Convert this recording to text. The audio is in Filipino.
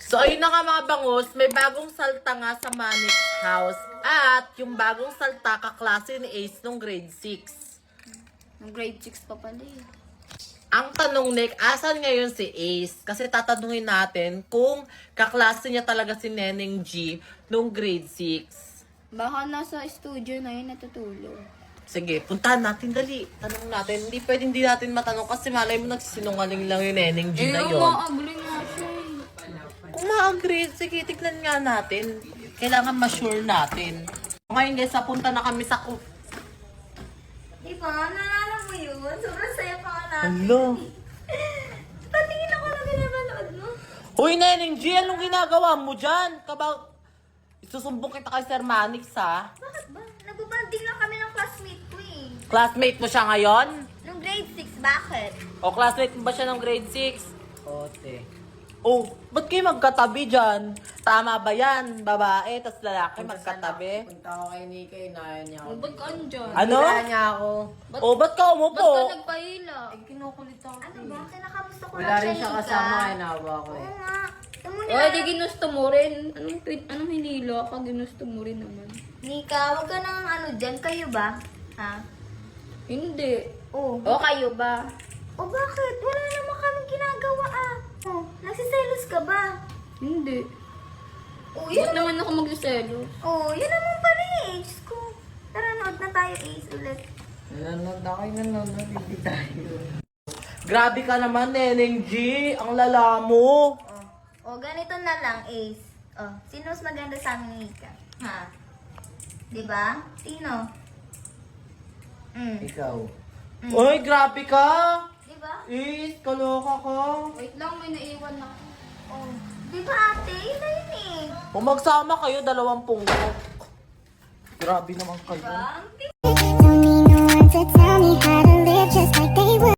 So, ayun na nga mga bangus, may bagong salta nga sa Manik's house. At yung bagong salta, kaklase ni Ace nung grade 6. Nung grade 6 pa pala eh. Ang tanong, Nick, asan ngayon si Ace? Kasi tatanungin natin kung kaklase niya talaga si Neneng G nung grade 6. Baka nasa studio na yun natutulog. Sige, puntahan natin, dali. Tanong natin. Hindi natin matanong kasi malay mo nagsisinungaling lang yung Neneng G na yun. Maagulo nga siya eh. Kung ma-agree, sige, tignan nga natin. Kailangan ma-sure natin. Ngayon guys, punta na kami sa Diba? Nalala mo yun? Sobrang saya pa nga natin. Hello. Patingin ako na pinapanood mo. Hoy, Neneng G, anong ginagawa mo dyan? Isusumbong kita kay Sir Manix, ha? Bakit ba? Nagbabanding lang kami ng classmate ko eh. Classmate mo siya ngayon? Nung grade 6, bakit? O classmate mo ba siya ng grade 6? Ote. Oh, ba't kayo magkatabi dyan? Tama ba yan? Babae, tas lalaki magkatabi? Punta ako kay Nika, inayan niya ako. Ba't ka andyan? Ano? Inayan niya ako. Oh, ba't ka Ba't umupo? ka nagpahila? Kinukulit ako. Ano ba? Kinakamusta ko Wala lang rin siya, siya Nika. kasama kaya nawa ko Oo eh. nga. Tumuli Oh, di ginusto mo rin. Anong hinila ka? Ginusto mo rin naman. Nika, wag ka nang ano dyan. Kayo ba? Ha? Hindi. Oo. O kayo ba? O bakit? Wala naman kaming ginagawa ah. Oh, nagsiselos ka ba? Hindi. Oh, Ba't yun naman ako magsiselo? Oh, yun naman pala eh. Diyos ko. Tara, nood na tayo Ace ulit. Nanonood ako, nanonood. Hindi tayo. Grabe ka naman, Neneng G. Ang lala mo. Oh, ganito na lang Ace. Oh, sino mas maganda sa amin ni Nika? Ha? Diba? Sino? Ikaw. Uy, grabe ka. Diba? Is, kaloka ka. Wait lang, may naiwan na. Oh, diba ate? Yun na yun eh. Kung magsama kayo, 2 punggok. Grabe naman kayo. Diba?